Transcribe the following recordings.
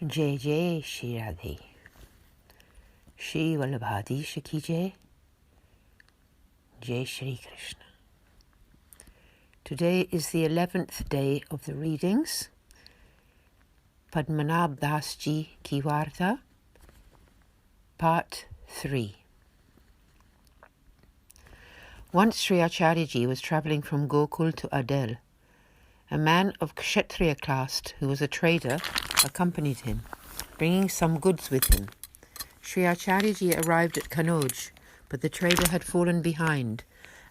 जय जय श्री राधे श्री वल्लभाधीश की जय. Jai Shri Krishna. Today is the 11th day of the readings. Padmanabh Das Ji Ki Varta, Part 3. Once Sri Acharya Ji was travelling from Gokul to Adel. A man of Kshatriya caste who was a trader accompanied him, bringing some goods with him. Sri Acharya Ji arrived at Kanauj, but the trader had fallen behind,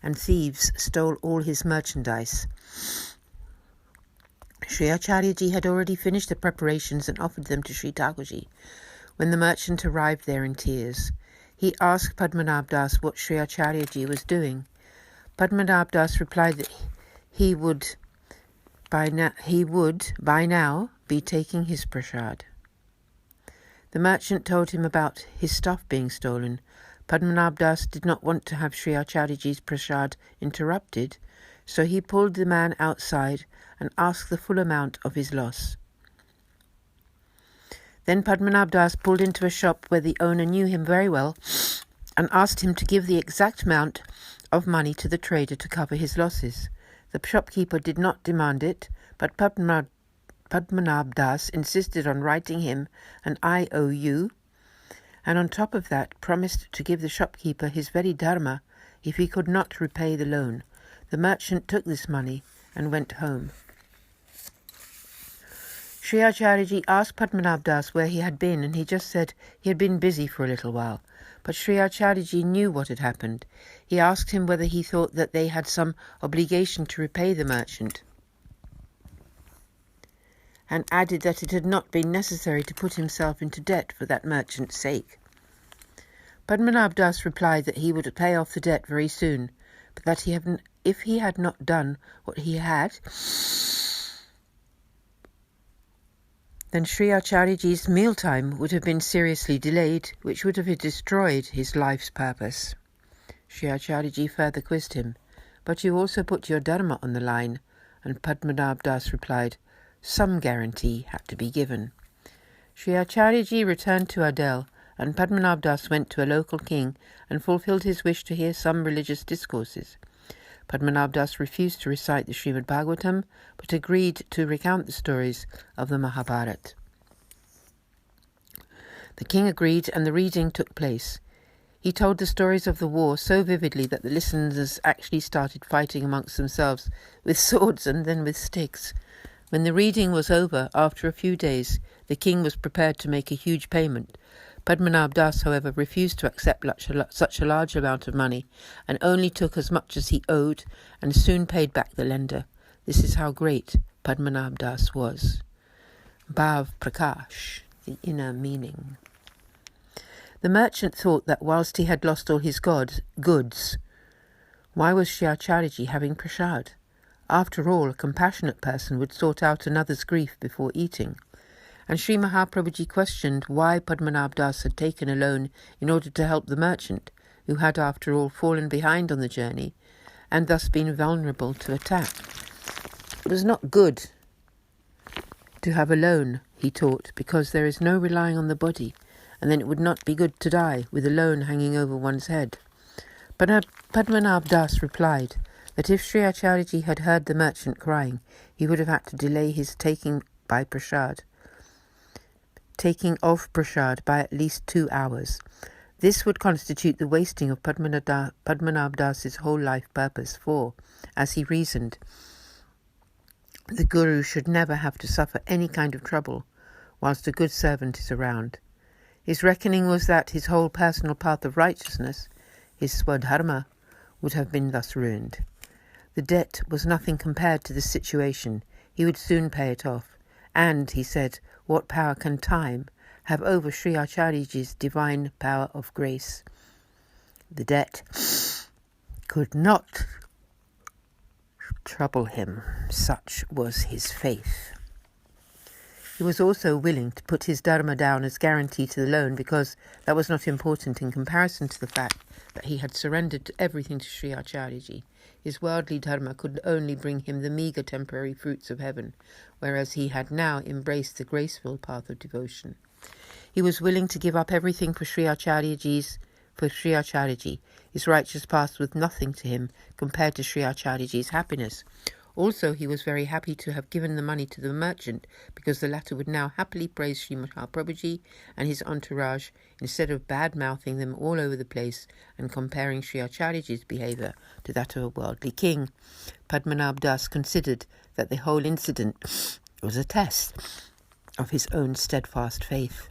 and thieves stole all his merchandise. Sri Acharya Ji had already finished the preparations and offered them to Sri Thakurji when the merchant arrived there in tears. He asked Padmanabh Das what Sri Acharya Ji was doing. Padmanabh Das replied that he would by now be taking his prasad. The merchant told him about his stuff being stolen. Padmanabh Das did not want to have Sri Acharya Ji's prasad interrupted, so he pulled the man outside and asked the full amount of his loss. Then Padmanabh Das pulled into a shop where the owner knew him very well and asked him to give the exact amount of money to the trader to cover his losses. The shopkeeper did not demand it, but Padmanabh Das insisted on writing him an IOU, and on top of that promised to give the shopkeeper his very dharma if he could not repay the loan. The merchant took this money and went home. Sri Acharya Ji asked Padmanabh Das where he had been, and he just said he had been busy for a little while. But Sri Acharya Ji knew what had happened. He asked him whether he thought that they had some obligation to repay the merchant, and added that it had not been necessary to put himself into debt for that merchant's sake. Padmanabh Das replied that he would pay off the debt very soon, but that if he had not done what he had, then Sri Acharya Ji's mealtime would have been seriously delayed, which would have destroyed his life's purpose. Sri Acharya Ji further quizzed him, "But you also put your dharma on the line," and Padmanabh Das replied, "Some guarantee had to be given." Sri Acharya Ji returned to Adel, and Padmanabh Das went to a local king and fulfilled his wish to hear some religious discourses. Padmanabh Das refused to recite the Srimad Bhagavatam, but agreed to recount the stories of the Mahabharata. The king agreed, and the reading took place. He told the stories of the war so vividly that the listeners actually started fighting amongst themselves with swords and then with sticks. When the reading was over, after a few days, the king was prepared to make a huge payment. Padmanabh Das, however, refused to accept such a large amount of money, and only took as much as he owed, and soon paid back the lender. This is how great Padmanabh Das was. Bhav Prakash, the inner meaning. The merchant thought that whilst he had lost all his goods, why was Sri Acharya Ji having prasad? After all, a compassionate person would sort out another's grief before eating. And Sri Mahaprabhuji questioned why Padmanabh Das had taken a loan in order to help the merchant, who had after all fallen behind on the journey, and thus been vulnerable to attack. It was not good to have a loan, he taught, because there is no relying on the body, and then it would not be good to die with a loan hanging over one's head. But Padmanabh Das replied that if Sri Acharya Ji had heard the merchant crying, he would have had to delay his taking of prasad by at least 2 hours. This would constitute the wasting of Padmanabh Das's whole life purpose, for, as he reasoned, the Guru should never have to suffer any kind of trouble whilst a good servant is around. His reckoning was that his whole personal path of righteousness, his swadharma, would have been thus ruined. The debt was nothing compared to this situation. He would soon pay it off. And, he said, what power can time have over Sri Acharya Ji's divine power of grace? The debt could not trouble him. Such was his faith. He was also willing to put his dharma down as guarantee to the loan, because that was not important in comparison to the fact that he had surrendered everything to Sri Acharya Ji. His worldly dharma could only bring him the meagre temporary fruits of heaven, whereas he had now embraced the graceful path of devotion. He was willing to give up everything for Sri Acharyaji. His righteous path was nothing to him compared to Sri Acharyaji's happiness. Also, he was very happy to have given the money to the merchant, because the latter would now happily praise Sri Mahaprabhuji and his entourage, instead of bad-mouthing them all over the place and comparing Sri Acharyaji's behaviour to that of a worldly king. Padmanabh Das considered that the whole incident was a test of his own steadfast faith.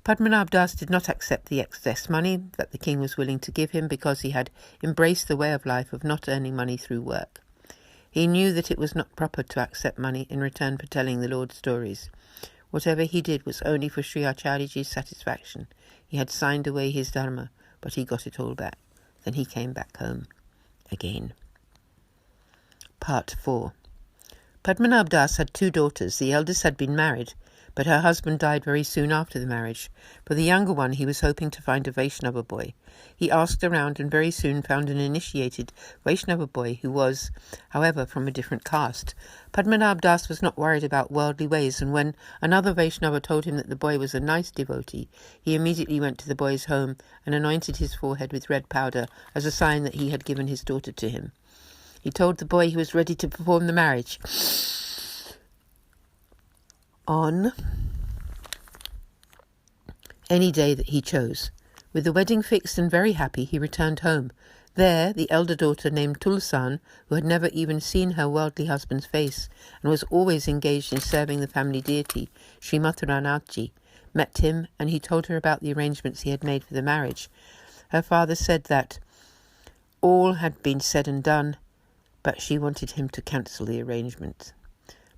Padmanabh Das did not accept the excess money that the king was willing to give him, because he had embraced the way of life of not earning money through work. He knew that it was not proper to accept money in return for telling the Lord's stories. Whatever he did was only for Sri Acharyaji's satisfaction. He had signed away his dharma, but he got it all back. Then he came back home again. Part 4. Padmanabh Das had 2 daughters. The eldest had been married, but her husband died very soon after the marriage. For the younger one, he was hoping to find a Vaishnava boy. He asked around and very soon found an initiated Vaishnava boy who was, however, from a different caste. Padmanabh Das was not worried about worldly ways, and when another Vaishnava told him that the boy was a nice devotee, he immediately went to the boy's home and anointed his forehead with red powder as a sign that he had given his daughter to him. He told the boy he was ready to perform the marriage on any day that he chose. With the wedding fixed and very happy, he returned home. There, the elder daughter, named Tulsan, who had never even seen her worldly husband's face and was always engaged in serving the family deity, Sri Mataji, met him, and he told her about the arrangements he had made for the marriage. Her father said that all had been said and done, but she wanted him to cancel the arrangement.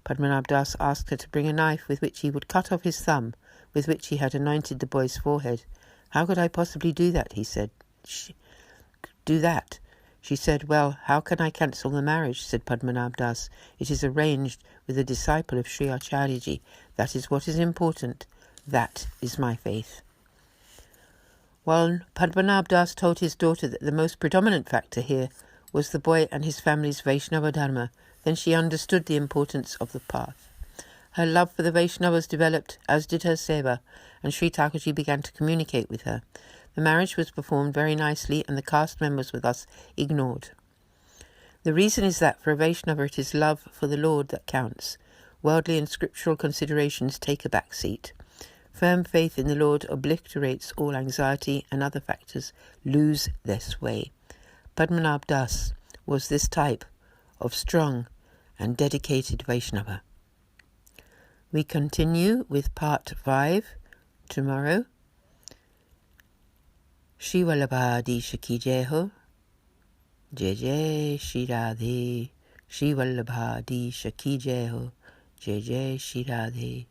Padmanabh Das asked her to bring a knife with which he would cut off his thumb, with which he had anointed the boy's forehead. "How could I possibly do that?" he said. "Do that?" She said. "Well, how can I cancel the marriage?" said Padmanabh Das. "It is arranged with a disciple of Sri Acharyaji. That is what is important. That is my faith." While Padmanabh Das told his daughter that the most predominant factor here was the boy and his family's Vaishnava dharma, then she understood the importance of the path. Her love for the Vaishnavas developed, as did her Seva, and Sri Thakurji began to communicate with her. The marriage was performed very nicely, and the caste members were thus ignored. The reason is that for a Vaishnava it is love for the Lord that counts. Worldly and scriptural considerations take a back seat. Firm faith in the Lord obliterates all anxiety, and other factors lose their sway. Padmanabh Das was this type of strong and dedicated Vaishnava. We continue with part 5 tomorrow. Shri Vallabhadisha ki jai ho. Jai Jai Shri Radhe. Shri Vallabhadisha ki jai ho. Jai Jai Shri Radhe.